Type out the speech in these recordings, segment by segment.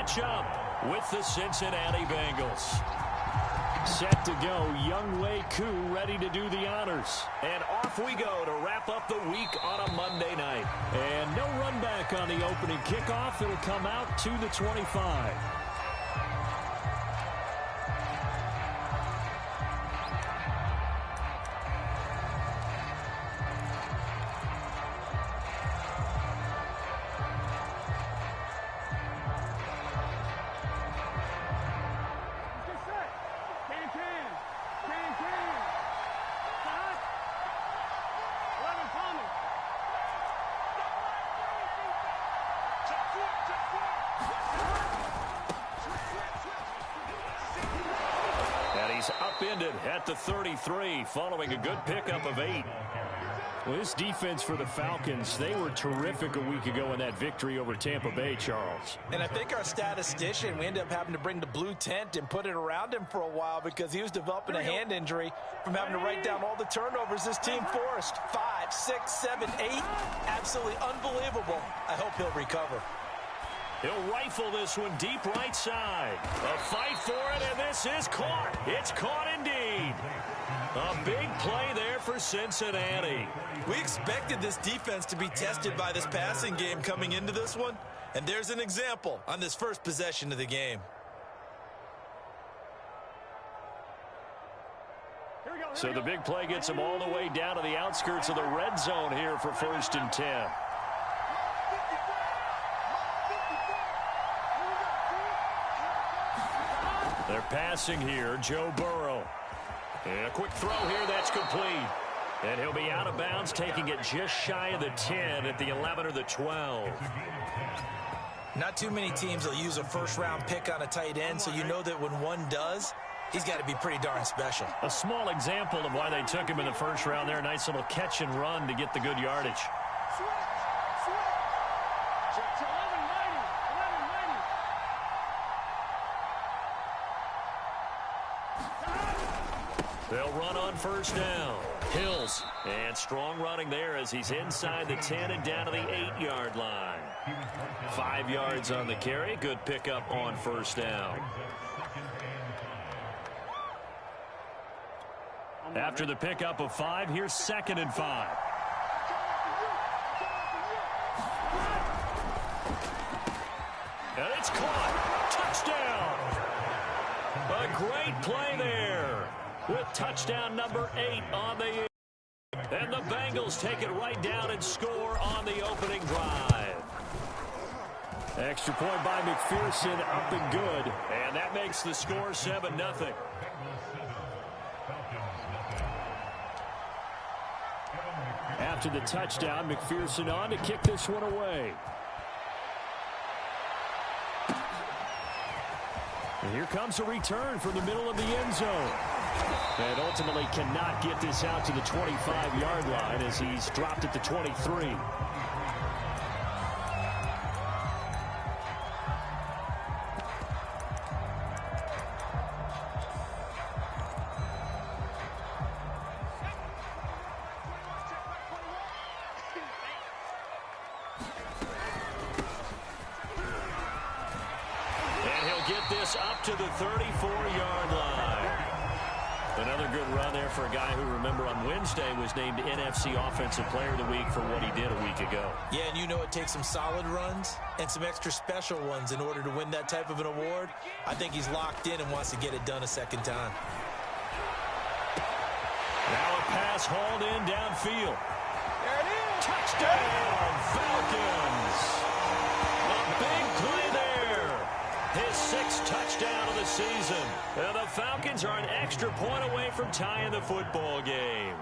match up with the Cincinnati Bengals. Set to go, Younghoe Koo ready to do the honors. And off we go to wrap up the week on a Monday night. And no run back on the opening kickoff. It'll come out to the 25. Upended at the 33 following a good pickup of 8. Well, this defense for the Falcons, they were terrific a week ago in that victory over Tampa Bay, Charles. And I think our statistician, we ended up having to bring the blue tent and put it around him for a while because he was developing a hand injury from having to write down all the turnovers this team forced. 5, 6, 7, 8. Absolutely unbelievable. I hope he'll recover. He'll rifle this one deep right side. A fight for it, and this is caught. It's caught indeed. A big play there for Cincinnati. We expected this defense to be tested by this passing game coming into this one, and there's an example on this first possession of the game. So the big play gets them all the way down to the outskirts of the red zone here for 1st and 10. They're passing here, Joe Burrow. And a quick throw here, that's complete. And he'll be out of bounds, taking it just shy of the 10 at the 11 or the 12. Not too many teams will use a first-round pick on a tight end, so you know that when one does, he's got to be pretty darn special. A small example of why they took him in the first round there. Nice little catch and run to get the good yardage. They'll run on 1st down. Hills. And strong running there as he's inside the 10 and down to the 8-yard line. 5 yards on the carry. Good pickup on 1st down. After the pickup of 5, here's 2nd and 5. And it's caught. Touchdown. A great play there. With touchdown number 8 on the year. And the Bengals take it right down and score on the opening drive. Extra point by McPherson, up and good. And that makes the score 7-0. After the touchdown, McPherson on to kick this one away. And here comes a return from the middle of the end zone. And ultimately cannot get this out to the 25-yard line as he's dropped at the 23. And he'll get this up to the 34-yard line. Another good run there for a guy who, remember, on Wednesday was named NFC Offensive Player of the Week for what he did a week ago. Yeah, and you know it takes some solid runs and some extra special ones in order to win that type of an award. I think he's locked in and wants to get it done a second time. Now a pass hauled in downfield. There it is. Touchdown, Falcons. A big play there. His 6th touchdown of the season. And the Falcons are an extra point away from tying the football game.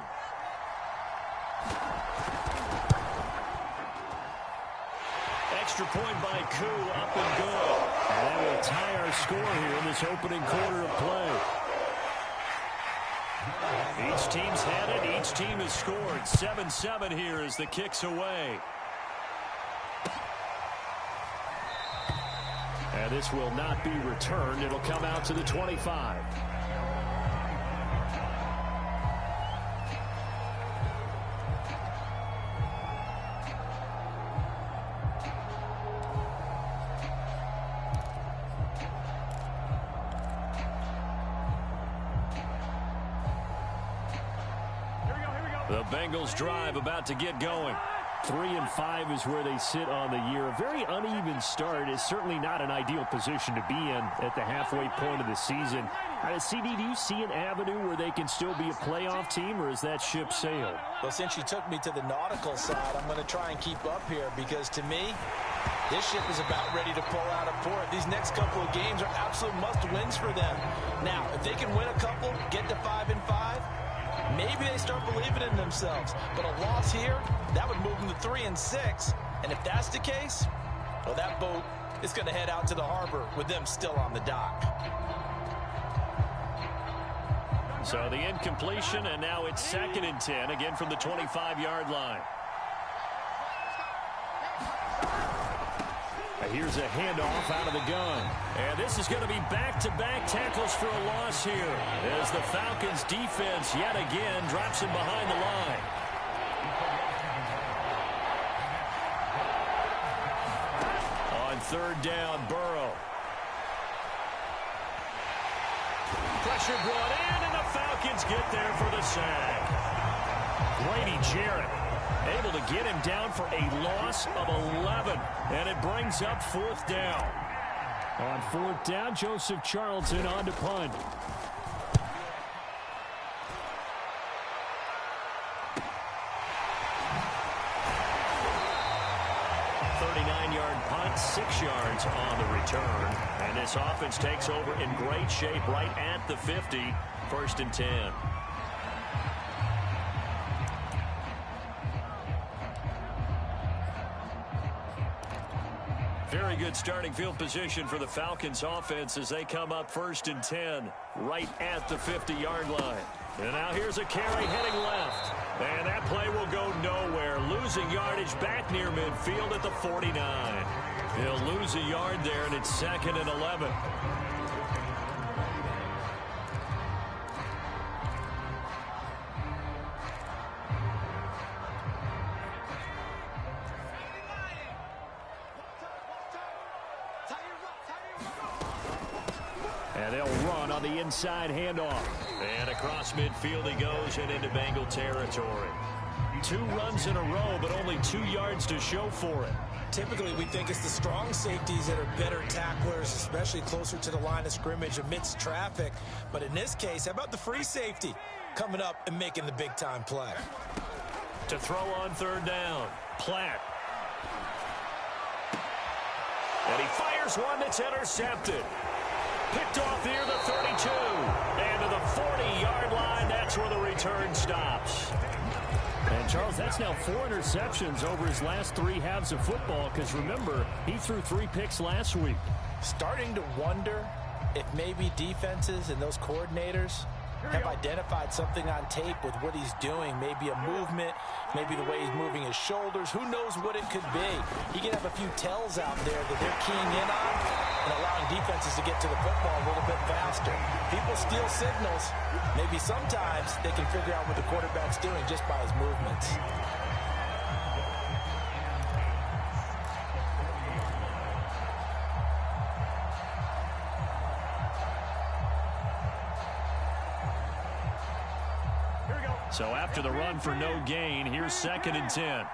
Extra point by Koo, up and good. And that will tie our score here in this opening quarter of play. Each team's had it. Each team has scored. 7-7 here as the kick's away. And this will not be returned. It'll come out to the 25. The Bengals drive about to get going. 3-5 is where they sit on the year. A very uneven start is certainly not an ideal position to be in at the halfway point of the season. CD, do you see an avenue where they can still be a playoff team, or is that ship sailed? Well, since you took me to the nautical side, I'm going to try and keep up here because to me, this ship is about ready to pull out of port. These next couple of games are absolute must-wins for them. Now, if they can win a couple, get to 5-5, maybe they start believing in themselves. But a loss here, that would move them to 3-6. And if that's the case, well, that boat is going to head out to the harbor with them still on the dock. So the incompletion, and now it's 2nd and 10, again from the 25-yard line. Here's a handoff out of the gun. And this is going to be back-to-back tackles for a loss here as the Falcons defense yet again drops him behind the line. On 3rd down, Burrow. Pressure brought in, and the Falcons get there for the sack. Grady Jarrett able to get him down for a loss of 11, and it brings up 4th down. On 4th down, Joseph Charlton on to punt. Punt, 6 yards on the return. And this offense takes over in great shape right at the 50. 1st and 10. Very good starting field position for the Falcons offense as they come up 1st and 10 right at the 50-yard line. And now here's a carry heading left. And that play will go nowhere. Losing yardage back near midfield at the 49. He'll lose a yard there, and it's 2nd and 11. And they'll run on the inside handoff. And across midfield he goes and into Bengal territory. 2 runs in a row, but only 2 yards to show for it. Typically, we think it's the strong safeties that are better tacklers, especially closer to the line of scrimmage amidst traffic. But in this case, how about the free safety coming up and making the big-time play? To throw on 3rd down, Platt. And he fires one that's intercepted. Picked off near the 32. And to the 40-yard line, that's where the return stops. And, Charles, that's now 4 interceptions over his last 3 halves of football because, remember, he threw 3 picks last week. Starting to wonder if maybe defenses and those coordinators have identified something on tape with what he's doing. Maybe a movement, maybe the way he's moving his shoulders. Who knows what it could be? He can have a few tells out there that they're keying in on and allowing defenses to get to the football a little bit faster. People steal signals. Maybe sometimes they can figure out what the quarterback's doing just by his movements. So after the run for no gain, here's 2nd and 10.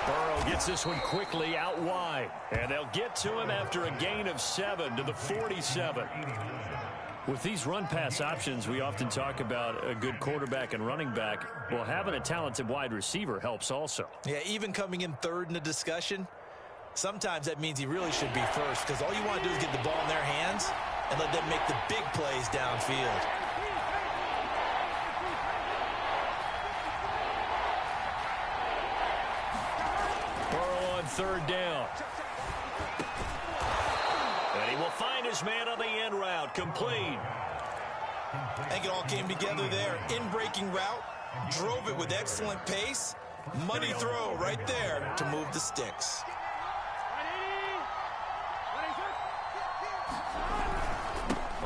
Burrow gets this one quickly out wide. And they'll get to him after a gain of 7 to the 47. With these run-pass options, we often talk about a good quarterback and running back. Well, having a talented wide receiver helps also. Yeah, even coming in 3rd in the discussion, sometimes that means he really should be first because all you want to do is get the ball in their hands and let them make the big plays downfield. Burrow on 3rd down. And he will find his man on the end route. Complete. I think it all came together there. In-breaking route, drove it with excellent pace. Money throw right there to move the sticks.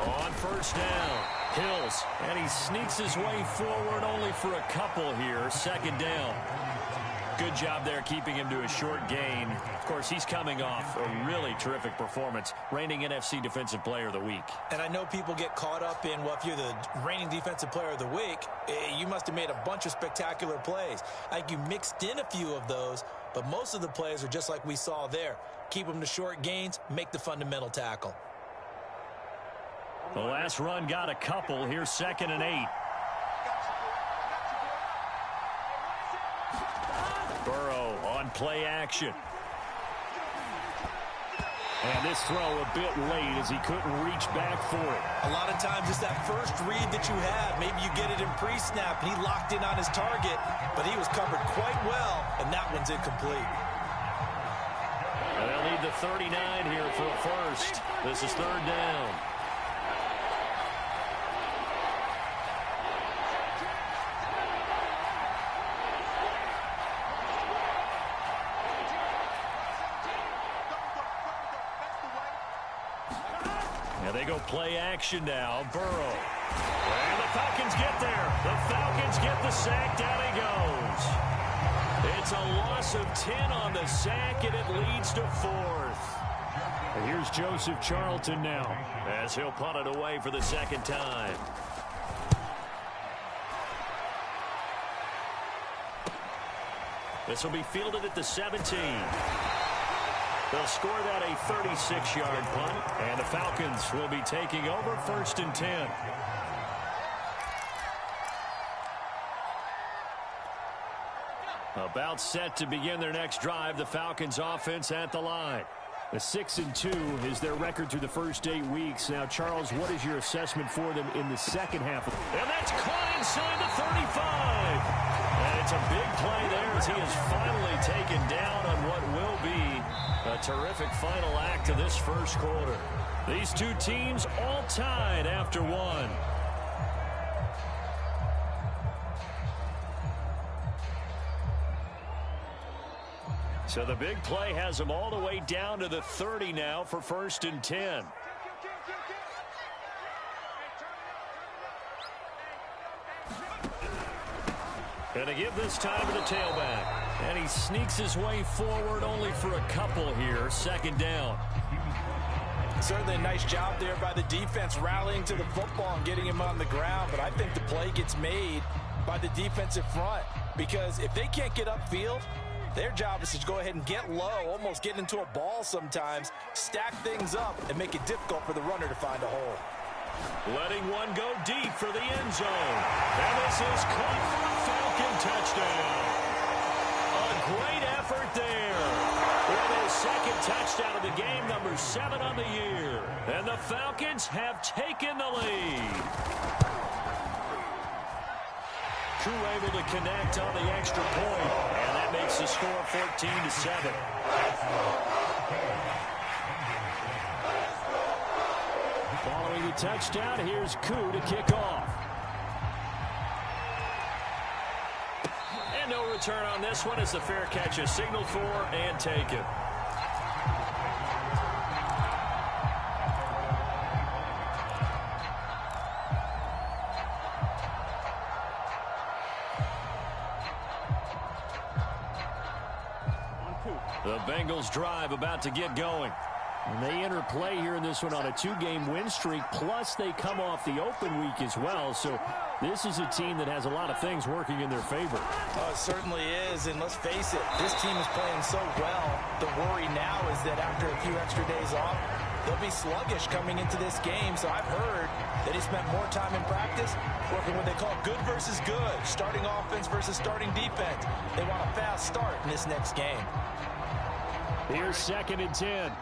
On 1st down, Hills. And he sneaks his way forward only for a couple here. 2nd down. Good job there keeping him to a short gain. Of course, he's coming off a really terrific performance, reigning NFC Defensive Player of the Week. And I know people get caught up in, well, if you're the reigning Defensive Player of the Week, you must have made a bunch of spectacular plays. I think you mixed in a few of those, but most of the plays are just like we saw there. Keep them to short gains, make the fundamental tackle. The last run got a couple. Here's 2nd and 8. Burrow on play action. And this throw a bit late as he couldn't reach back for it. A lot of times it's that first read that you have. Maybe you get it in pre-snap, and he locked in on his target, but he was covered quite well, and that one's incomplete. And they'll need the 39 here for a first. This is 3rd down. And they go play action now. Burrow. And the Falcons get there. The Falcons get the sack. Down he goes. It's a loss of 10 on the sack, and it leads to 4th. And here's Joseph Charlton now, as he'll punt it away for the 2nd time. This will be fielded at the 17. They'll score that a 36-yard punt, and the Falcons will be taking over 1st and 10. About set to begin their next drive, the Falcons offense at the line. A 6-2 is their record through the first 8 weeks. Now, Charles, what is your assessment for them in the second half? And that's caught inside the 35. And it's a big play there as he is finally taken down on what will be a terrific final act of this first quarter. These two teams all tied after one. So the big play has them all the way down to the 30 now for 1st and 10. Gonna give this time to the tailback. And he sneaks his way forward only for a couple here. 2nd down. Certainly a nice job there by the defense rallying to the football and getting him on the ground. But I think the play gets made by the defensive front. Because if they can't get upfield, their job is to go ahead and get low, almost get into a ball sometimes, stack things up, and make it difficult for the runner to find a hole. Letting one go deep for the end zone. And this is caught for a Falcon touchdown. A great effort there. With his 2nd touchdown of the game, number 7 on the year. And the Falcons have taken the lead. Crew able to connect on the extra point. And that makes the score 14-7. Following the touchdown, here's Koo to kick off. And no return on this one as the fair catch is signaled for and taken. The Bengals drive about to get going. And they enter play here in this one on a 2-game win streak, plus they come off the open week as well. So this is a team that has a lot of things working in their favor. Oh, it certainly is, and let's face it, this team is playing so well. The worry now is that after a few extra days off, they'll be sluggish coming into this game. So I've heard that he spent more time in practice working what they call good versus good, starting offense versus starting defense. They want a fast start in this next game. Here's 2nd and 10.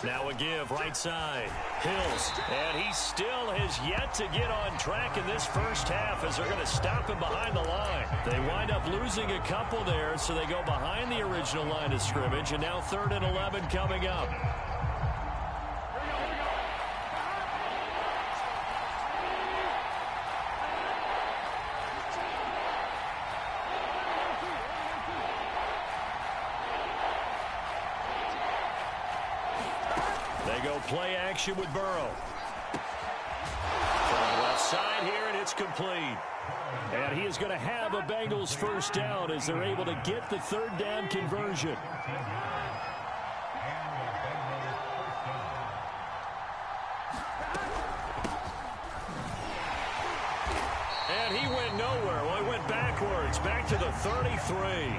Now a give, right side. Hills, and he still has yet to get on track in this first half as they're going to stop him behind the line. They wind up losing a couple there, so they go behind the original line of scrimmage, and now 3rd and 11 coming up. go play action with Burrow. From the left side here, and it's complete. And he is going to have a Bengals first down as they're able to get the third down conversion. And he went nowhere. Well, he went backwards, back to the 33.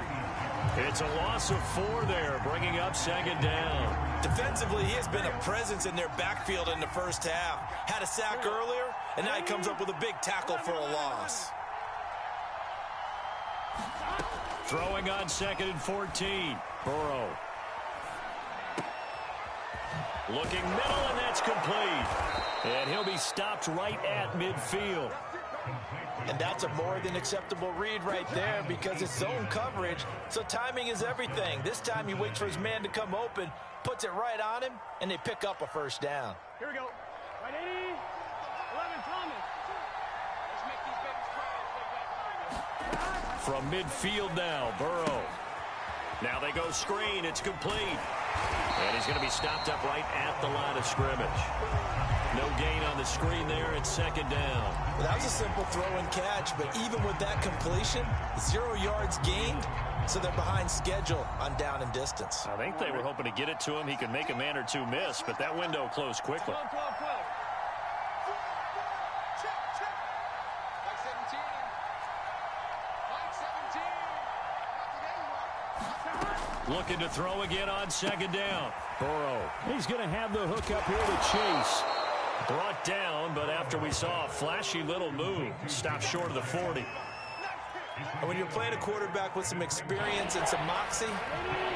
It's a loss of 4 there, bringing up second down. Defensively, he has been a presence in their backfield in the first half. Had a sack earlier, and now he comes up with a big tackle for a loss. Throwing on 2nd and 14. Burrow. Looking middle, and that's complete. And he'll be stopped right at midfield. And that's a more than acceptable read right there because it's zone coverage, so timing is everything. This time he waits for his man to come open, puts it right on him, and they pick up a first down. Here we go. Right 80. 11 Thomas. Let's make these babies cry. From midfield now, Burrow. Now they go screen. It's complete. And he's going to be stopped up right at the line of scrimmage. No gain on the screen there. It's second down. Well, that was a simple throw and catch, but even with that completion, 0 yards gained, so they're behind schedule on down and distance. I think they were hoping to get it to him. He could make a man or two miss, but that window closed quickly. Like 17. Looking to throw again on second down. Burrow. He's going to have the hook up here to Chase. Brought down, but after we saw a flashy little move, stopped short of the 40. And when you're playing a quarterback with some experience and some moxie,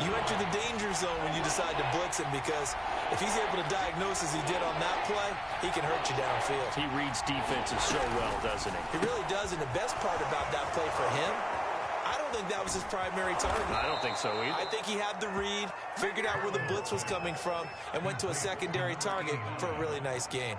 you enter the danger zone when you decide to blitz him because if he's able to diagnose as he did on that play, he can hurt you downfield. He reads defenses so well, doesn't he? He really does, and the best part about that play for him, I don't think that was his primary target. I don't think so either. I think he had the read, figured out where the blitz was coming from, and went to a secondary target for a really nice gain.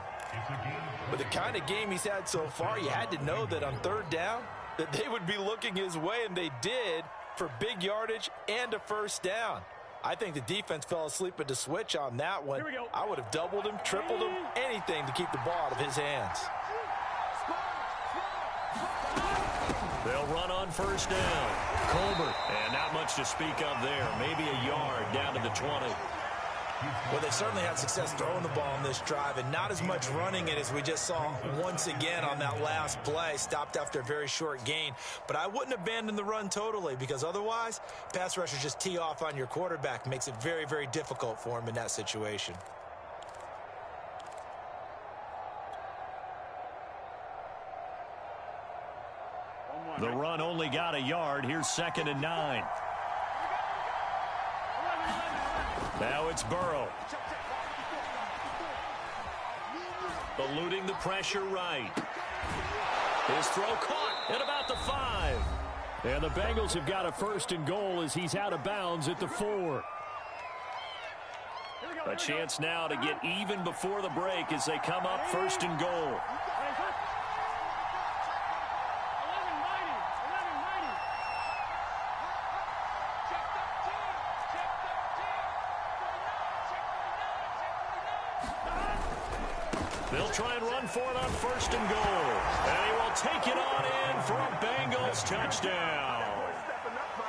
With the kind of game he's had so far, you had to know that on third down, that they would be looking his way, and they did, for big yardage and a first down. I think the defense fell asleep at the switch on that one. Here we go. I would have doubled him, tripled him, anything to keep the ball out of his hands. They'll run on first down. Colbert. And not much to speak of there. Maybe a yard down to the 20. Well, they've certainly had success throwing the ball on this drive and not as much running it as we just saw once again on that last play. Stopped after a very short gain. But I wouldn't abandon the run totally because otherwise, pass rushers just tee off on your quarterback. Makes it very, very difficult for him in that situation. The run only got a yard. Here's 2nd and 9. Now it's Burrow. Eluding the pressure right. His throw caught at about the 5. And the Bengals have got a 1st and goal as he's out of bounds at the 4. A chance now to get even before the break as they come up 1st and goal. They'll try and run for it on 1st and goal. And he will take it on in for a Bengals touchdown.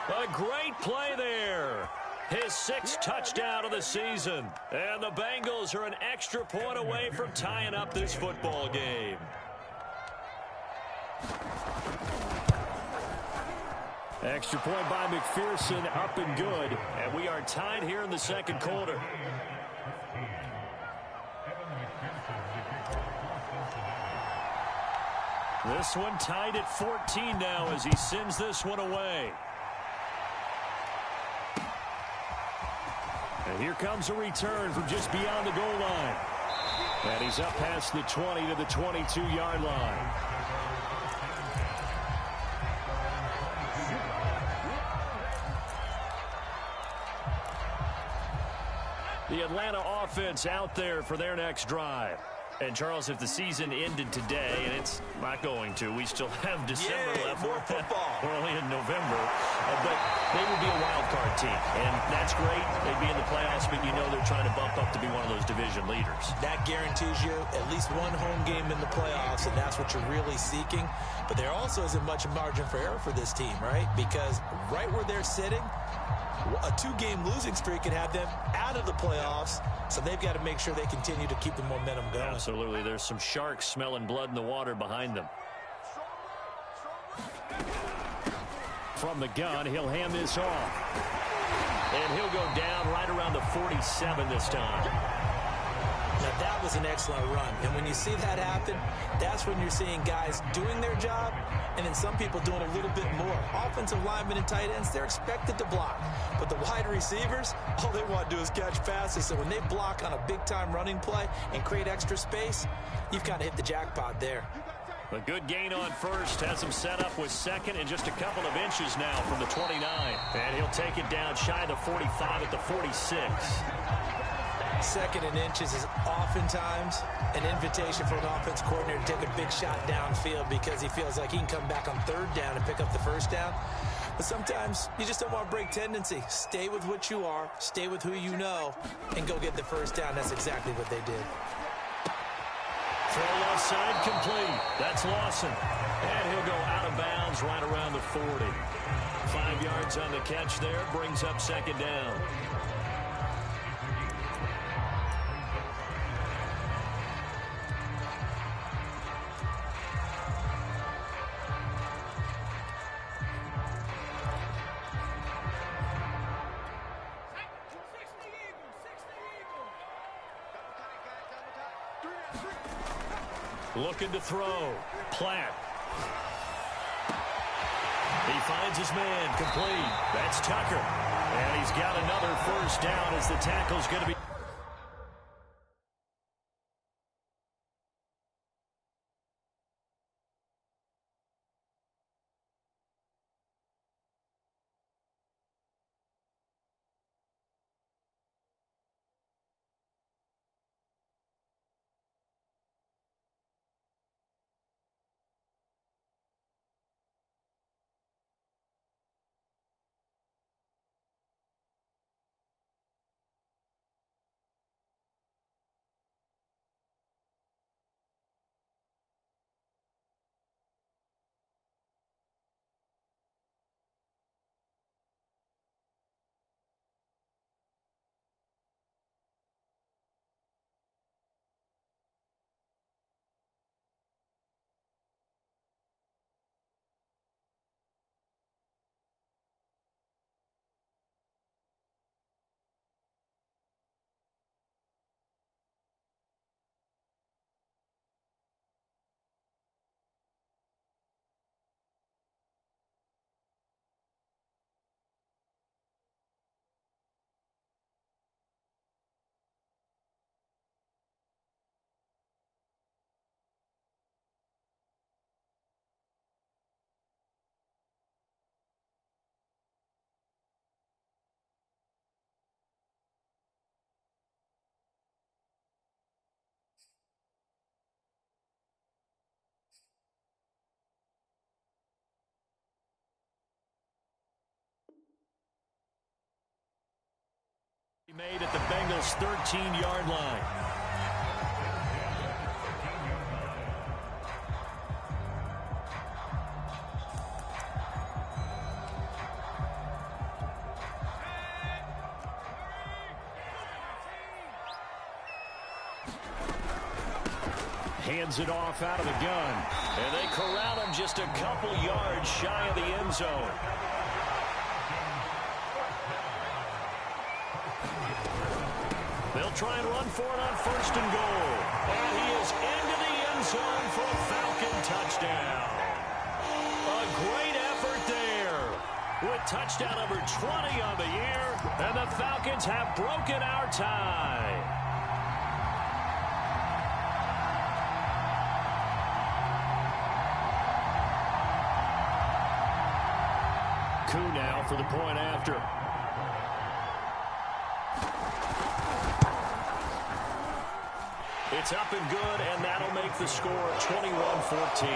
A great play there. His 6th touchdown of the season. And the Bengals are an extra point away from tying up this football game. Extra point by McPherson, up and good. And we are tied here in the 2nd quarter. This one tied at 14 now as he sends this one away. And here comes a return from just beyond the goal line. And he's up past the 20 to the 22-yard line. The Atlanta offense out there for their next drive. And, Charles, if the season ended today, and it's not going to, we still have December left. More football. We're only in November. But they would be a wild card team. And that's great. They'd be in the playoffs, but you know they're trying to bump up to be one of those division leaders. That guarantees you at least one home game in the playoffs, and that's what you're really seeking. But there also isn't much margin for error for this team, right? Because right where they're sitting, a 2-game losing streak could have them out of the playoffs, so they've got to make sure they continue to keep the momentum going. Absolutely. There's some sharks smelling blood in the water behind them. From the gun, he'll hand this off. And he'll go down right around the 47 this time. Now, that was an excellent run. And when you see that happen, that's when you're seeing guys doing their job and then some people doing a little bit more. Offensive linemen and tight ends, they're expected to block. But the wide receivers, all they want to do is catch passes. So when they block on a big-time running play and create extra space, you've kind of hit the jackpot there. A good gain on first. Has him set up with second and just a couple of inches now from the 29. And he'll take it down shy of the 45 at the 46. Second and inches is oftentimes an invitation for an offense coordinator to take a big shot downfield because he feels like he can come back on third down and pick up the first down. But sometimes you just don't want to break tendency. Stay with what you are, stay with who you know, and go get the first down. That's exactly what they did. Throw left side complete. That's Lawson. And he'll go out of bounds right around the 40. 5 yards on the catch there. Brings up second down. Looking to throw. Platt. He finds his man. Complete. That's Tucker. And he's got another first down as the tackle's going to be. Made at the Bengals' 13-yard line. Hands it off out of the gun. And they corral him just a couple yards shy of the end zone. They'll try and run for it on first and goal. And he is into the end zone for a Falcon touchdown. A great effort there. With touchdown number 20 on the year. And the Falcons have broken our tie. Coup now for the point after. It's up and good, and that'll make the score 21-14.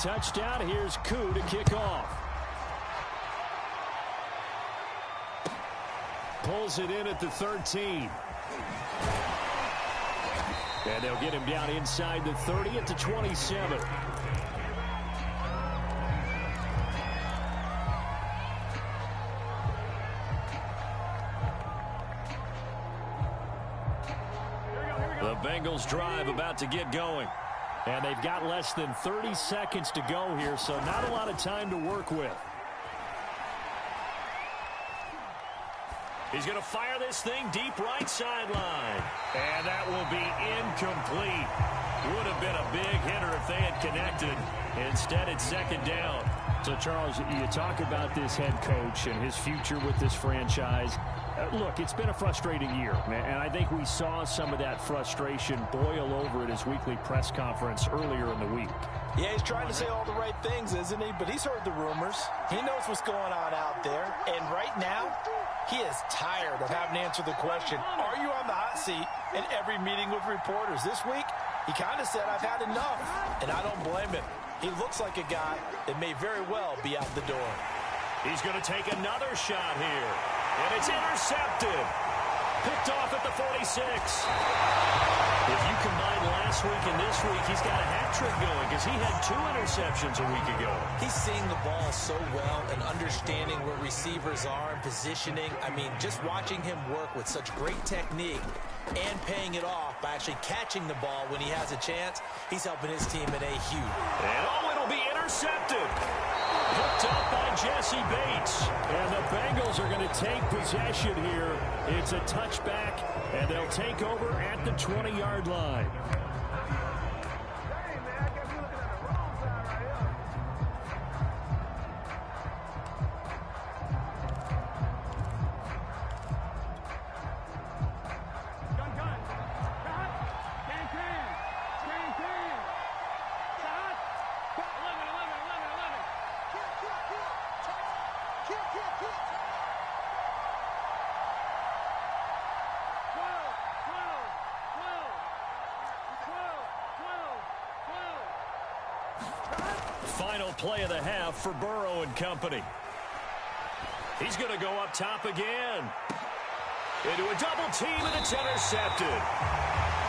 touchdown. Here's Koo to kick off. Pulls it in at the 13. And they'll get him down inside the 30 at the 27. The Bengals drive about to get going. And they've got less than 30 seconds to go here, so not a lot of time to work with. He's going to fire this thing deep right sideline. And that will be incomplete. Would have been a big hitter if they had connected. Instead, it's second down. So, Charles, you talk about this head coach and his future with this franchise. Look, it's been a frustrating year, and I think we saw some of that frustration boil over at his weekly press conference earlier in the week. Yeah, he's trying to say all the right things, isn't he? But he's heard the rumors. He knows what's going on out there. And right now, he is tired of having to answer the question, are you on the hot seat in every meeting with reporters? This week, he kind of said, I've had enough. And I don't blame him. He looks like a guy that may very well be out the door. He's going to take another shot here. And it's intercepted. Picked off at the 46. If you combine last week and this week, he's got a hat trick going because he had 2 interceptions a week ago. He's seeing the ball so well and understanding where receivers are and positioning. I mean, just watching him work with such great technique and paying it off by actually catching the ball when he has a chance, he's helping his team in a huge. And it'll be intercepted. Picked up by Jesse Bates. And the Bengals are going to take possession here. It's a touchback, and they'll take over at the 20-yard line. Final play of the half for Burrow and company. He's going to go up top again. Into a double team, and it's intercepted.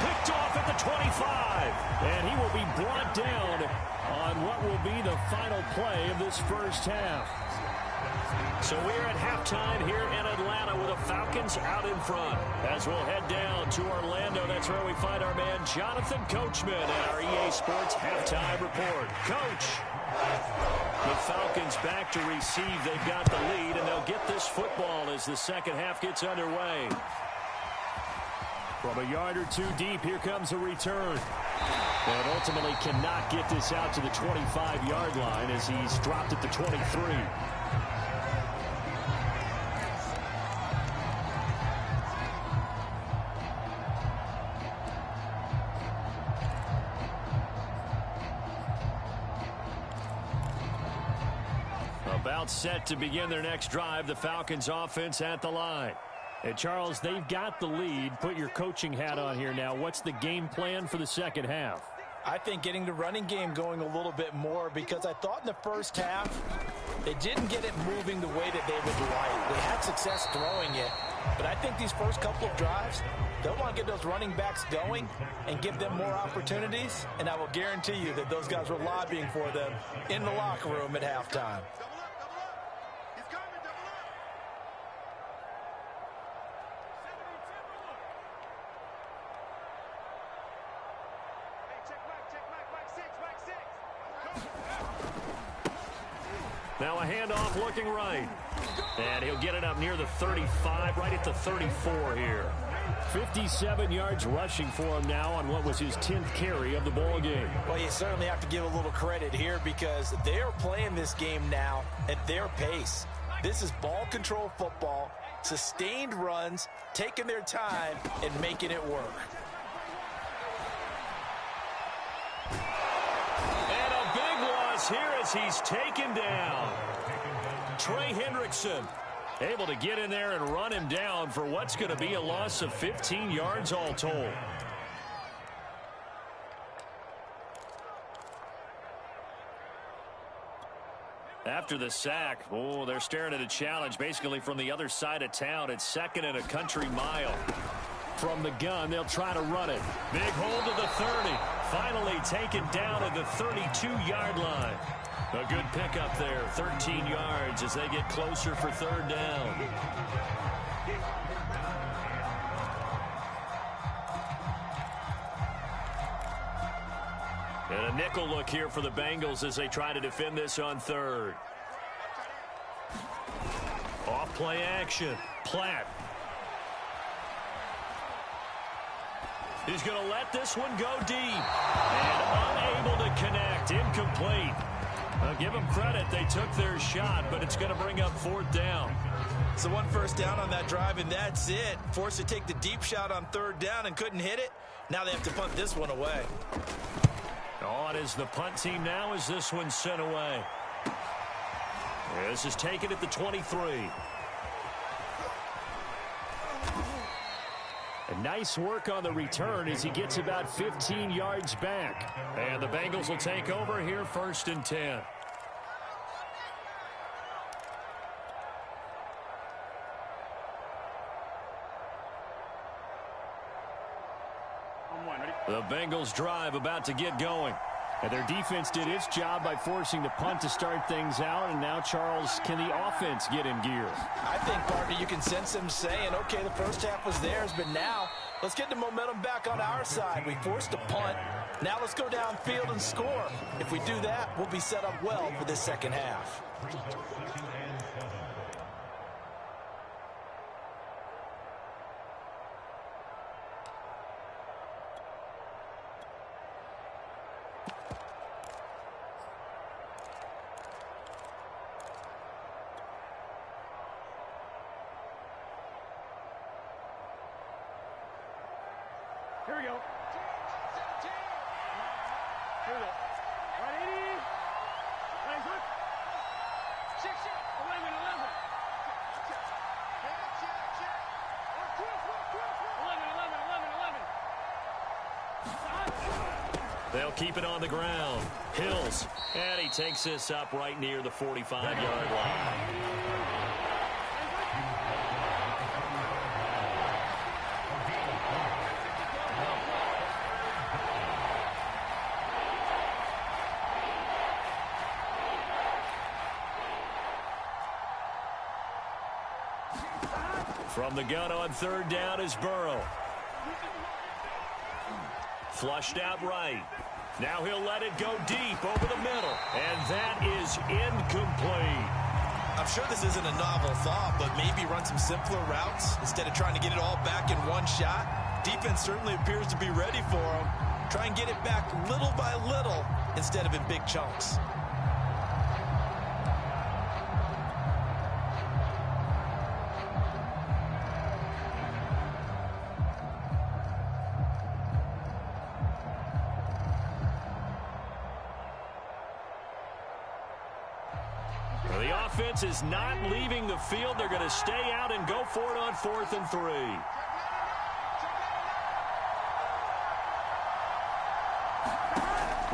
Picked off at the 25. And he will be brought down on what will be the final play of this first half. So we're at halftime here in Atlanta with the Falcons out in front. As we'll head down to Orlando, that's where we find our man Jonathan Coachman at our EA Sports Halftime Report. Coach, the Falcons back to receive. They've got the lead, and they'll get this football as the second half gets underway. From a yard or two deep, here comes a return. And ultimately cannot get this out to the 25-yard line as he's dropped at the 23. About set to begin their next drive, the Falcons offense at the line. And Charles, they've got the lead. Put your coaching hat on here now. What's the game plan for the second half? I think getting the running game going a little bit more, because I thought in the first half they didn't get it moving the way that they would like. They had success throwing it, but I think these first couple of drives, they'll want to get those running backs going and give them more opportunities, and I will guarantee you that those guys were lobbying for them in the locker room at halftime. Now a handoff looking right. And he'll get it up near the 35, right at the 34 here. 57 yards rushing for him now on what was his 10th carry of the ball game. Well, you certainly have to give a little credit here because they're playing this game now at their pace. This is ball control football, sustained runs, taking their time, and making it work. Here as he's taken down. Trey Hendrickson able to get in there and run him down for what's going to be a loss of 15 yards all told. After the sack, they're staring at a challenge basically from the other side of town. It's 2nd and a country mile. From the gun, they'll try to run it. Big hold to the 30. Finally taken down at the 32-yard line. A good pickup there, 13 yards as they get closer for 3rd down. And a nickel look here for the Bengals as they try to defend this on 3rd. Off play action. Platt. He's going to let this one go deep. And unable to connect. Incomplete. I'll give them credit. They took their shot, but it's going to bring up 4th down. So 1 first down on that drive, and that's it. Forced to take the deep shot on 3rd down and couldn't hit it. Now they have to punt this one away. On is the punt team now as this one's sent away. This is taken at the 23. And nice work on the return as he gets about 15 yards back. And the Bengals will take over here 1st and 10. The Bengals drive about to get going. And their defense did its job by forcing the punt to start things out. And now, Charles, can the offense get in gear? I think, Parker, you can sense them saying, okay, the first half was theirs, but now let's get the momentum back on our side. We forced a punt. Now let's go downfield and score. If we do that, we'll be set up well for this second half. Here we go. Here we go. Right 80. Right hook. 6, 11, 11. 11, 11, 11. They'll keep it on the ground. Hills. And he takes this up right near the 45-yard line. From the gun on 3rd down is Burrow. Flushed out right. Now he'll let it go deep over the middle. And that is incomplete. I'm sure this isn't a novel thought, but maybe run some simpler routes instead of trying to get it all back in one shot. Defense certainly appears to be ready for him. Try and get it back little by little instead of in big chunks. The offense is not leaving the field. They're going to stay out and go for it on 4th and 3.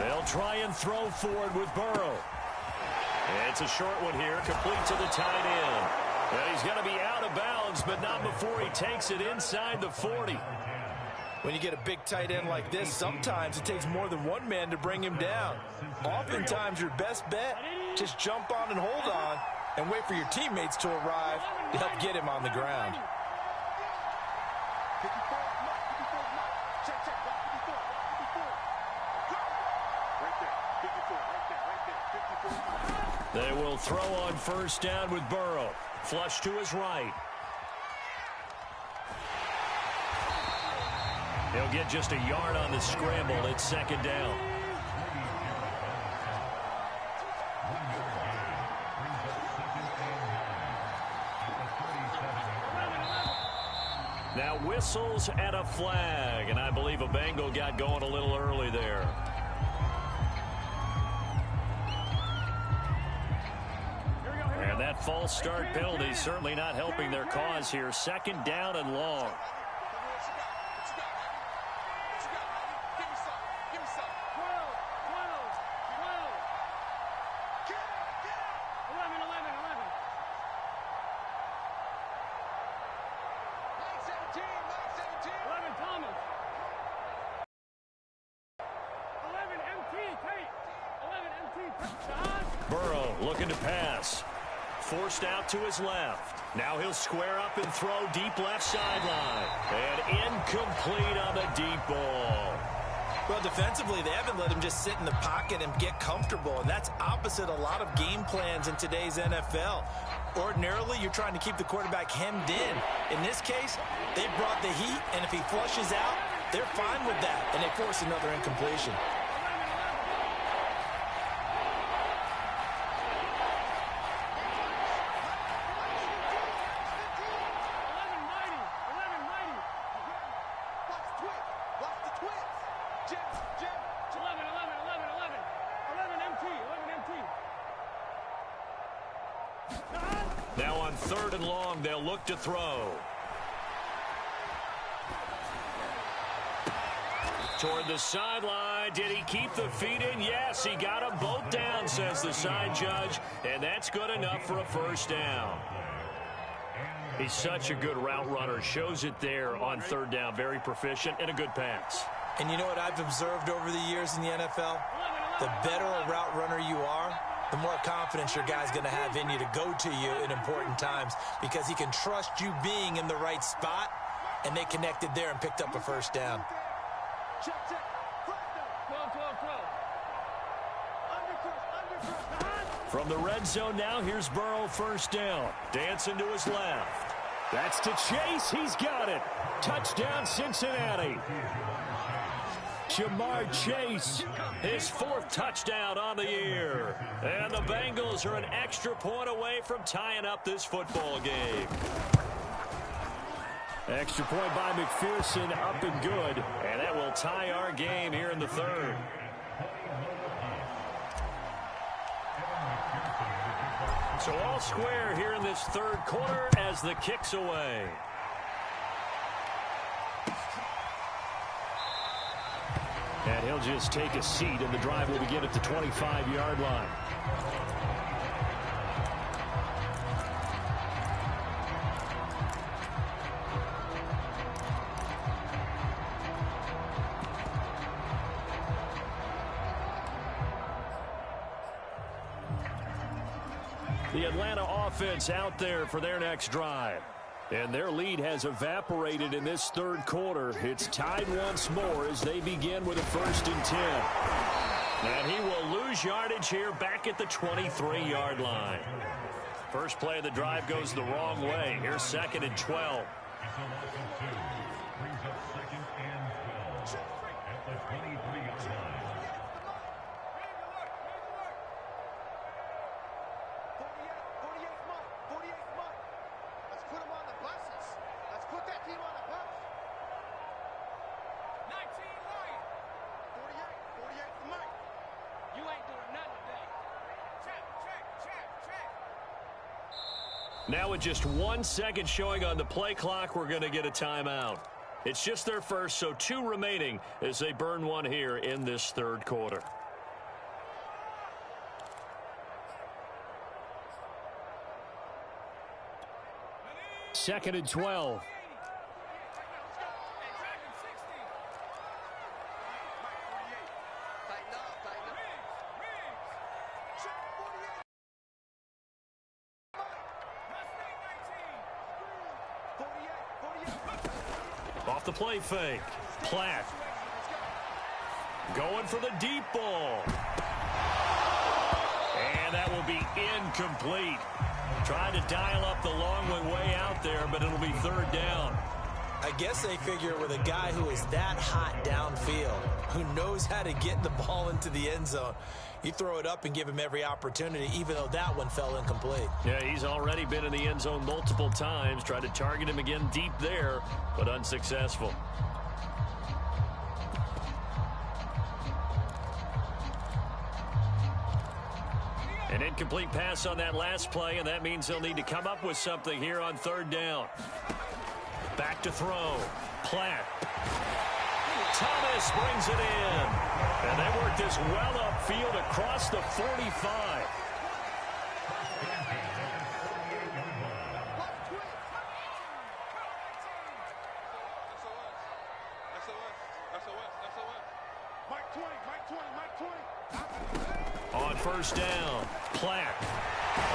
They'll try and throw forward with Burrow. It's a short one here, complete to the tight end. And he's going to be out of bounds, but not before he takes it inside the 40. When you get a big tight end like this, sometimes it takes more than one man to bring him down. Oftentimes, your best bet, just jump on and hold on and wait for your teammates to arrive to help get him on the ground. They will throw on 1st down with Burrow. Flush to his right. He'll get just a yard on the scramble. It's 2nd down. Now whistles and a flag, and I believe a Bengal got going a little early there. And that false start penalty certainly not helping their cause here. 2nd down and long. looking to pass. Forced out to his left. Now he'll square up and throw deep left sideline. And incomplete on the deep ball. Well, defensively, they haven't let him just sit in the pocket and get comfortable, and that's opposite a lot of game plans in today's NFL. Ordinarily, you're trying to keep the quarterback hemmed in. In this case, they brought the heat, and if he flushes out, they're fine with that, and they force another incompletion. Now on 3rd and long, they'll look to throw. Toward the sideline. Did he keep the feet in? Yes, he got them both down, says the side judge. And that's good enough for a first down. He's such a good route runner. Shows it there on 3rd down. Very proficient and a good pass. And you know what I've observed over the years in the NFL? The better a route runner you are, the more confidence your guy's going to have in you to go to you in important times because he can trust you being in the right spot, and they connected there and picked up a first down. From the red zone now, here's Burrow, first down. Dancing to his left. That's to Chase. He's got it. Touchdown, Cincinnati. Jamar Chase, his 4th touchdown on the year. And the Bengals are an extra point away from tying up this football game. Extra point by McPherson, up and good. And that will tie our game here in the 3rd. So all square here in this 3rd quarter as the kick's away. And he'll just take a seat, and the drive will begin at the 25-yard line. The Atlanta offense out there for their next drive. And their lead has evaporated in this 3rd quarter. It's tied once more as they begin with a 1st and 10. And he will lose yardage here back at the 23-yard line. First play of the drive goes the wrong way. Here's 2nd and 12. Now with just 1 second showing on the play clock, we're going to get a timeout. It's just their first, so 2 remaining as they burn one here in this 3rd quarter. Second and 12. Off the play fake. Platt. Going for the deep ball. And that will be incomplete. Trying to dial up the long way out there, but it'll be 3rd down. I guess they figure with a guy who is that hot downfield, who knows how to get the ball into the end zone, you throw it up and give him every opportunity, even though that one fell incomplete. Yeah, he's already been in the end zone multiple times. Tried to target him again deep there, but unsuccessful. An incomplete pass on that last play, and that means they'll need to come up with something here on 3rd down. Back to throw. Platt. Thomas brings it in. And they work this well upfield across the 45. On 1st down, Platt.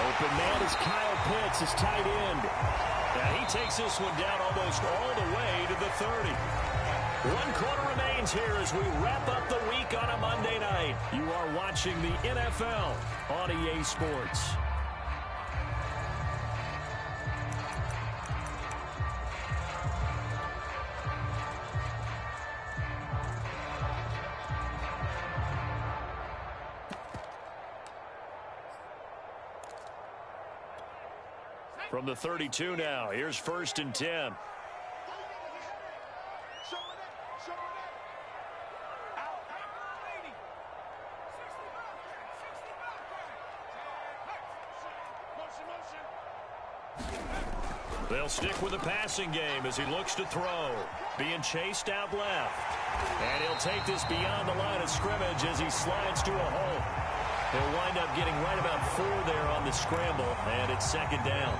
Open man is Kyle Pitts, his tight end. And he takes this one down almost all the way to the 30. 1 quarter remains here as we wrap up the week on a Monday night. You are watching the NFL on EA Sports. From the 32 now, here's 1st and 10. They'll stick with the passing game as he looks to throw. Being chased out left. And he'll take this beyond the line of scrimmage as he slides to a hole. He'll wind up getting right about 4 there on the scramble, and it's 2nd down.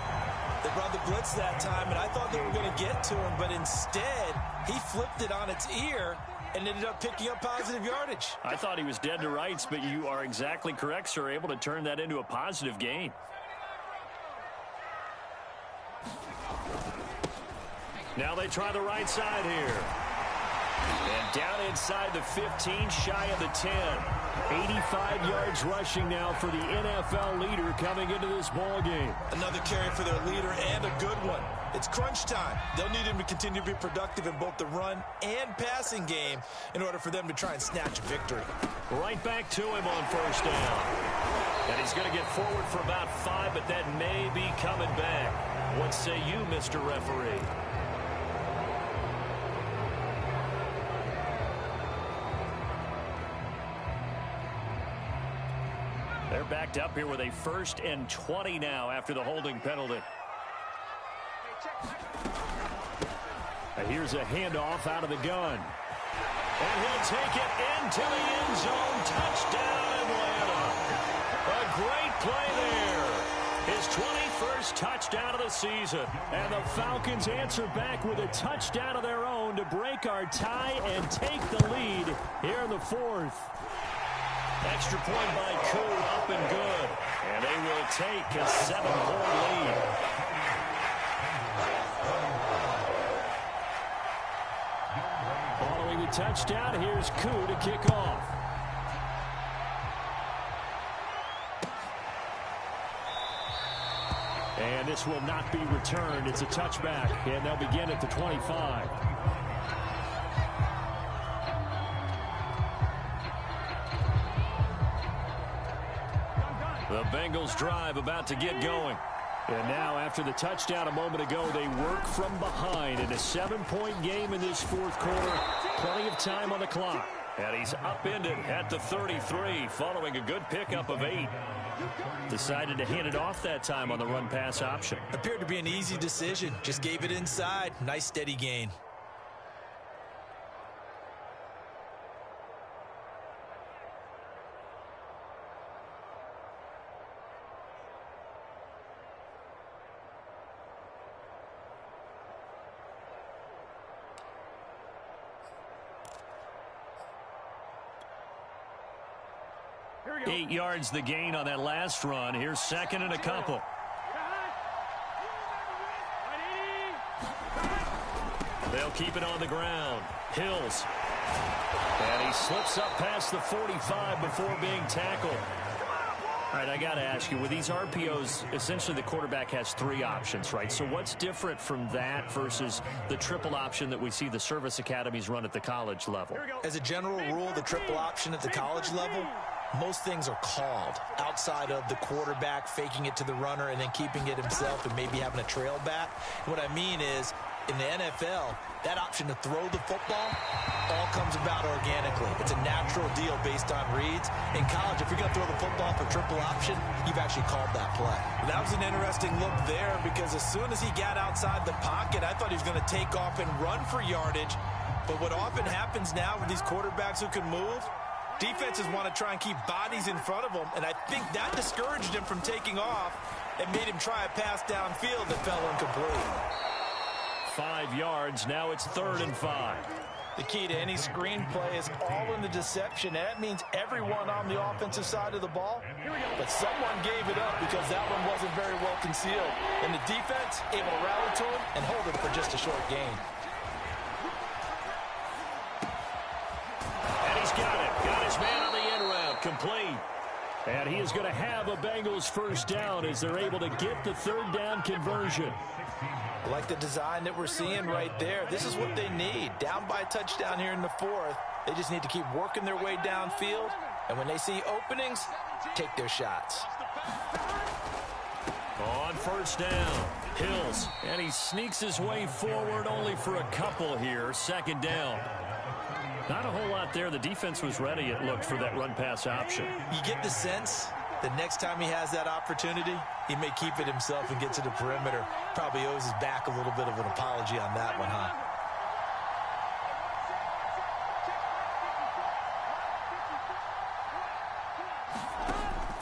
They brought the blitz that time, and I thought they were going to get to him, but instead, he flipped it on its ear and ended up picking up positive yardage. I thought he was dead to rights, but you are exactly correct, sir. Able to turn that into a positive gain. Now they try the right side here. And down inside the 15, shy of the 10. 85 yards rushing now for the NFL leader coming into this ball game. Another carry for their leader and a good one. It's crunch time. They'll need him to continue to be productive in both the run and passing game in order for them to try and snatch a victory. Right back to him on 1st down. And he's going to get forward for about 5, but that may be coming back. What say you, Mr. Referee? They're backed up here with a 1st and 20 now after the holding penalty. And here's a handoff out of the gun. And he'll take it into the end zone. Touchdown, Atlanta. A great play there. His 21st touchdown of the season. And the Falcons answer back with a touchdown of their own to break our tie and take the lead here in the 4th. Extra point by Koo, up and good. And they will take a 7-point lead. Following the touchdown, here's Koo to kick off. And this will not be returned. It's a touchback, and they'll begin at the 25. The Bengals drive about to get going. And now, after the touchdown a moment ago, they work from behind in a 7-point game in this 4th quarter. Plenty of time on the clock. And he's upended at the 33 following a good pickup of 8. Decided to hand it off that time on the run-pass option. Appeared to be an easy decision. Just gave it inside. Nice steady gain. Here we go. 8 yards the gain on that last run. Here's 2nd and a couple. They'll keep it on the ground. Hills. And he slips up past the 45 before being tackled. All right, I got to ask you, with these RPOs, essentially the quarterback has 3 options, right? So what's different from that versus the triple option that we see the service academies run at the college level? As a general rule, the triple option at the college level, most things are called outside of the quarterback faking it to the runner and then keeping it himself and maybe having a trail back. What I mean is, in the NFL, that option to throw the football all comes about organically. It's a natural deal based on reads. In college, if you're going to throw the football for triple option, you've actually called that play. That was an interesting look there because as soon as he got outside the pocket, I thought he was going to take off and run for yardage. But what often happens now with these quarterbacks who can move, defenses want to try and keep bodies in front of them, and I think that discouraged him from taking off and made him try a pass downfield that fell incomplete. 5 yards. Now it's 3rd and 5. The key to any screenplay is all in the deception. And that means everyone on the offensive side of the ball. But someone gave it up because that one wasn't very well concealed. And the defense able to rally to him and hold it for just a short gain. And he's got it. Got his man on the end route. Complete. And he is going to have a Bengals first down as they're able to get the third down conversion. Like the design that we're seeing right there. This is what they need. Down by a touchdown here in the fourth. They just need to keep working their way downfield. And when they see openings, take their shots. On first down, Hills. And he sneaks his way forward only for a couple here. Second down. Not a whole lot there. The defense was ready, it looked, for that run-pass option. You get the sense that next time he has that opportunity, he may keep it himself and get to the perimeter. Probably owes his back a little bit of an apology on that one, huh?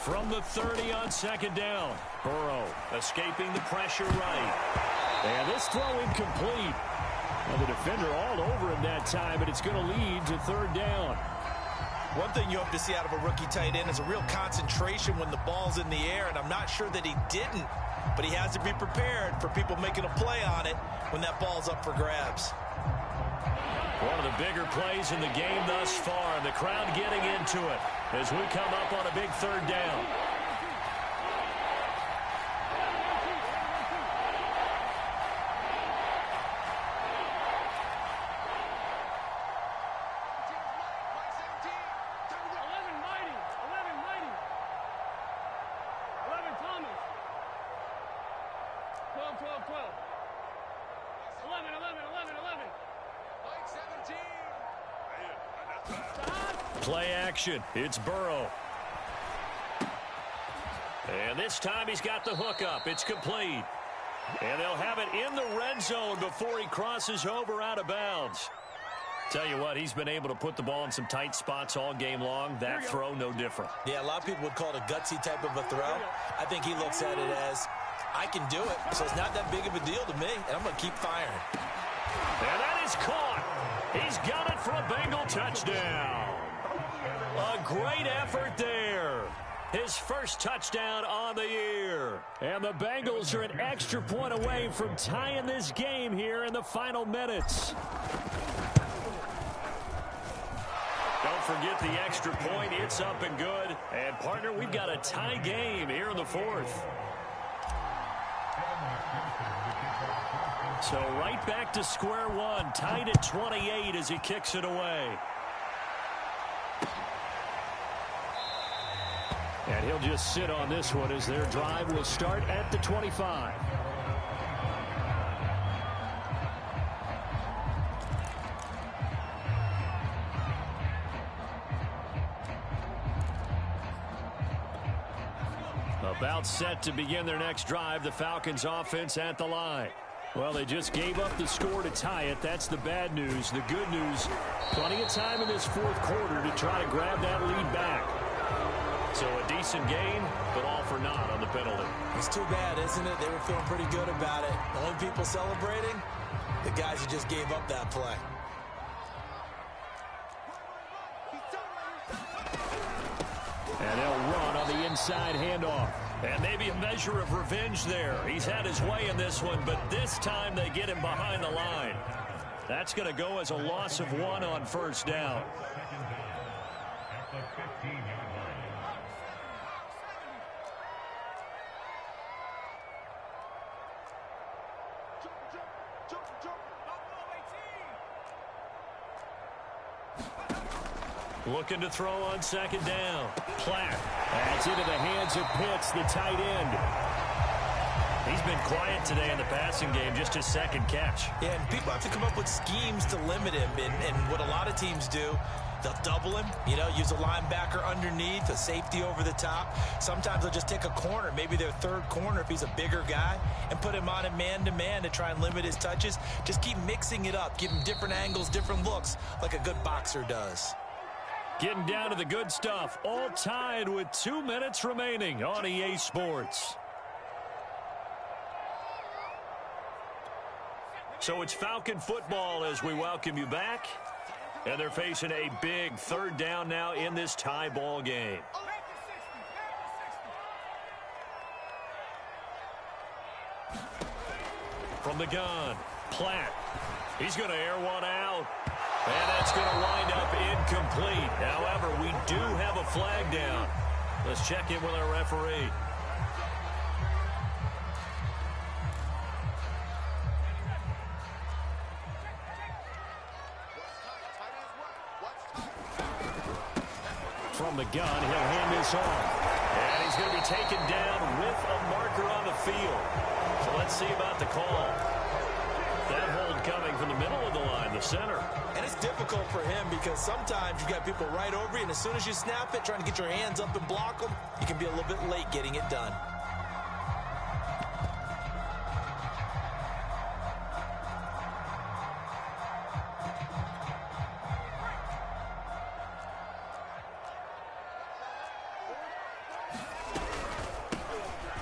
From the 30 on second down. Burrow escaping the pressure right. And this throw incomplete. And the defender all over him that time, and it's going to lead to third down. One thing you hope to see out of a rookie tight end is a real concentration when the ball's in the air, and I'm not sure that he didn't, but he has to be prepared for people making a play on it when that ball's up for grabs. One of the bigger plays in the game thus far, and the crowd getting into it as we come up on a big third down. Play action. It's Burrow. And this time he's got the hook up. It's complete. And they'll have it in the red zone before he crosses over out of bounds. Tell you what, he's been able to put the ball in some tight spots all game long. That throw, no different. Yeah, a lot of people would call it a gutsy type of a throw. I think he looks at it as, I can do it, so it's not that big of a deal to me, and I'm going to keep firing. And that is caught. He's got it for a Bengal touchdown. A great effort there. His first touchdown on the year. And the Bengals are an extra point away from tying this game here in the final minutes. Don't forget the extra point. It's up and good. And, partner, we've got a tie game here in the fourth. So right back to square one. Tied at 28 as he kicks it away. And he'll just sit on this one as their drive will start at the 25. About set to begin their next drive, the Falcons offense at the line. Well, they just gave up the score to tie it. That's the bad news. The good news, plenty of time in this fourth quarter to try to grab that lead back. So a decent gain, but all for naught on the penalty. It's too bad, isn't it? They were feeling pretty good about it. The only people celebrating, the guys who just gave up that play. And they'll run on the inside handoff. And maybe a measure of revenge there. He's had his way in this one, but this time they get him behind the line. That's going to go as a loss of 1 on first down. Looking to throw on second down. Platt. That's into the hands of Pitts, the tight end. He's been quiet today in the passing game, just his second catch. Yeah, and people have to come up with schemes to limit him. And what a lot of teams do, they'll double him, use a linebacker underneath, a safety over the top. Sometimes they'll just take a corner, maybe their third corner if he's a bigger guy, and put him on a man-to-man to try and limit his touches. Just keep mixing it up, give him different angles, different looks, like a good boxer does. Getting down to the good stuff, all tied with 2 minutes remaining on EA Sports. So it's Falcon football as we welcome you back. And they're facing a big third down now in this tie ball game. From the gun, Platt. He's going to air one out. And that's going to wind up incomplete. However, we do have a flag down. Let's check in with our referee. From the gun, he'll hand this off. And he's going to be taken down with a marker on the field. So let's see about the call. That hold coming from the middle of the line, the center. And it's difficult for him because sometimes you've got people right over you, and as soon as you snap it, trying to get your hands up and block them, you can be a little bit late getting it done.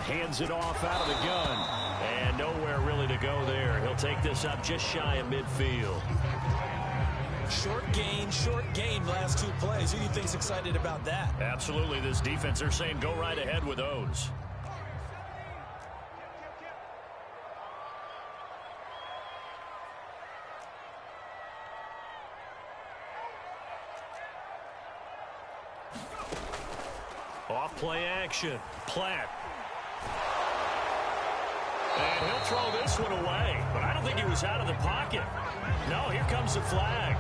Hands it off out of the gun. And nowhere really to go there. He'll take this up just shy of midfield. Short gain last two plays. Who do you think's excited about that? Absolutely. This defense, they're saying go right ahead with those. Off play action. Platt. And he'll throw this one away. But I don't think he was out of the pocket. No, here comes the flag.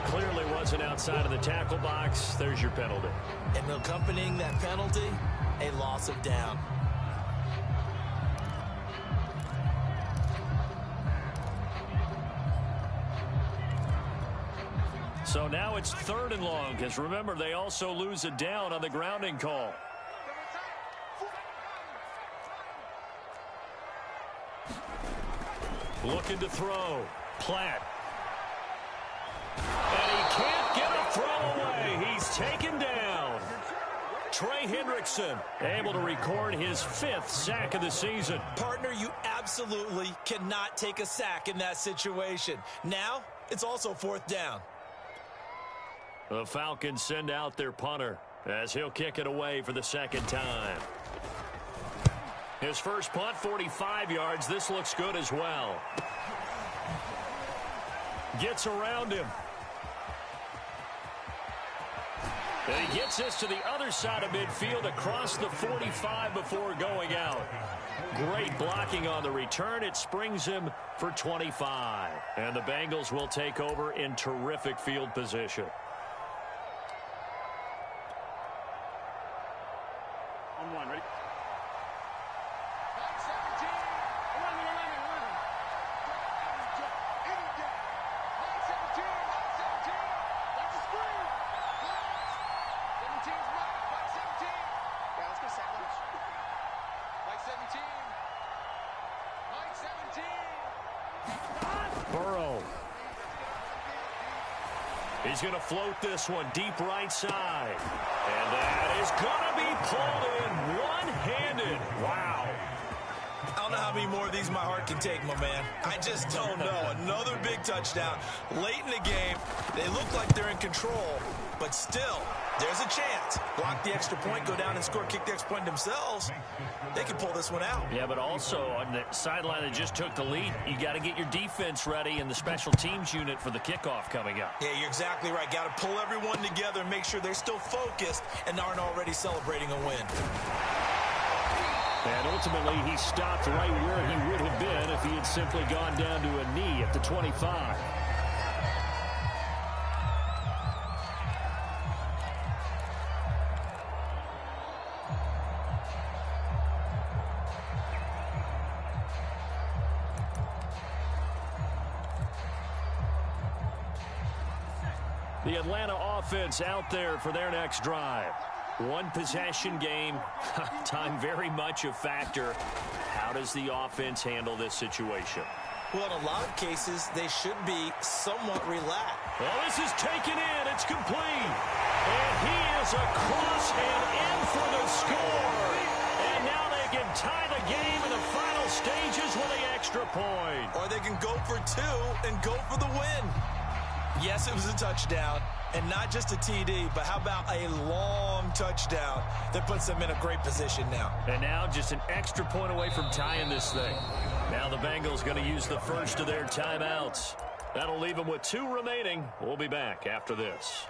Clearly wasn't outside of the tackle box. There's your penalty. And accompanying that penalty, a loss of down. So now it's 3rd and long, because remember, they also lose a down on the grounding call. Looking to throw. Platt. And he can't get a throw away. He's taken down. Trey Hendrickson able to record his 5th sack of the season. Partner, you absolutely cannot take a sack in that situation. Now, it's also 4th down. The Falcons send out their punter as he'll kick it away for the 2nd time. His first punt, 45 yards. This looks good as well. Gets around him. And he gets this to the other side of midfield across the 45 before going out. Great blocking on the return. It springs him for 25. And the Bengals will take over in terrific field position. On one, ready? Burrow. He's going to float this one deep right side. And that is going to be pulled in one-handed. Wow. I don't know how many more of these my heart can take, my man. I just don't know. Another big touchdown. Late in the game, they look like they're in control, but still, there's a chance. Block the extra point, go down and score, kick the extra point themselves. They can pull this one out. Yeah, but also on the sideline that just took the lead, you got to get your defense ready and the special teams unit for the kickoff coming up. Yeah, you're exactly right. Got to pull everyone together and make sure they're still focused and aren't already celebrating a win. And ultimately, he stopped right where he would have been if he had simply gone down to a knee at the 25. The Atlanta offense out there for their next drive. One possession game, time very much a factor. How does the offense handle this situation? Well, in a lot of cases, they should be somewhat relaxed. Well, this is taken in. It's complete. And he is across and in for the score. And now they can tie the game in the final stages with the extra point. Or they can go for 2 and go for the win. Yes, it was a touchdown, and not just a TD, but how about a long touchdown that puts them in a great position now. And now just an extra point away from tying this thing. Now the Bengals going to use the first of their timeouts. That'll leave them with 2 remaining. We'll be back after this.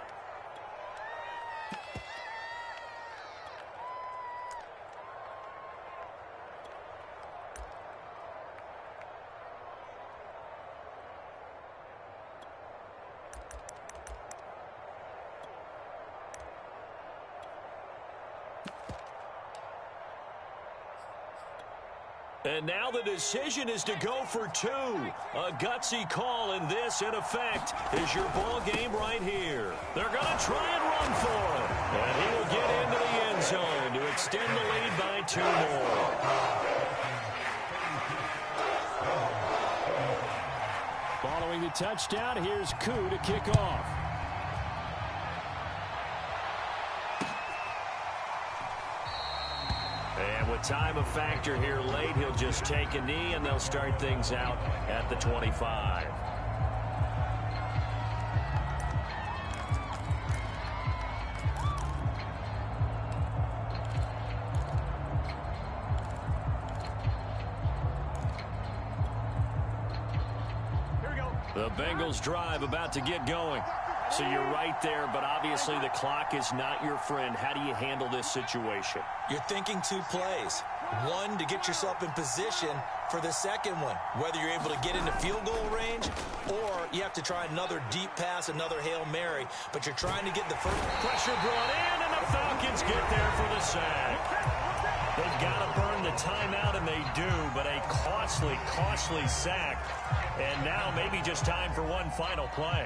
And now the decision is to go for 2. A gutsy call, and this, in effect, is your ball game right here. They're going to try and run for it. And he will get into the end zone to extend the lead by 2 more. Following the touchdown, here's Koo to kick off. And with time a factor here late, he'll just take a knee, and they'll start things out at the 25. The Bengals drive about to get going. So you're right there, but obviously the clock is not your friend. How do you handle this situation? You're thinking 2 plays. 1 to get yourself in position for the second one, whether you're able to get into field goal range or you have to try another deep pass, another Hail Mary, but you're trying to get the first. Pressure brought in, and the Falcons get there for the sack. They've got to burn the timeout, and they do, but a costly, costly sack. And now maybe just time for one final play.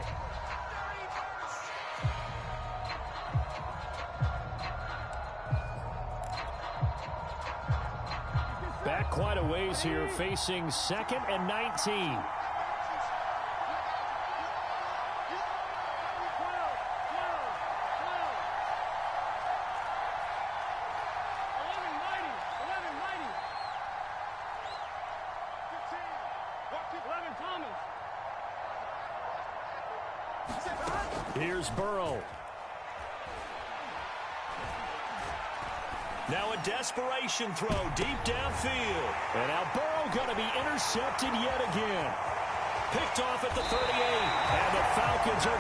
Back quite a ways here, facing 2nd and 19. Here's Burrow. Now a desperation throw deep downfield. And now Burrow going to be intercepted yet again. Picked off at the 38. And the Falcons are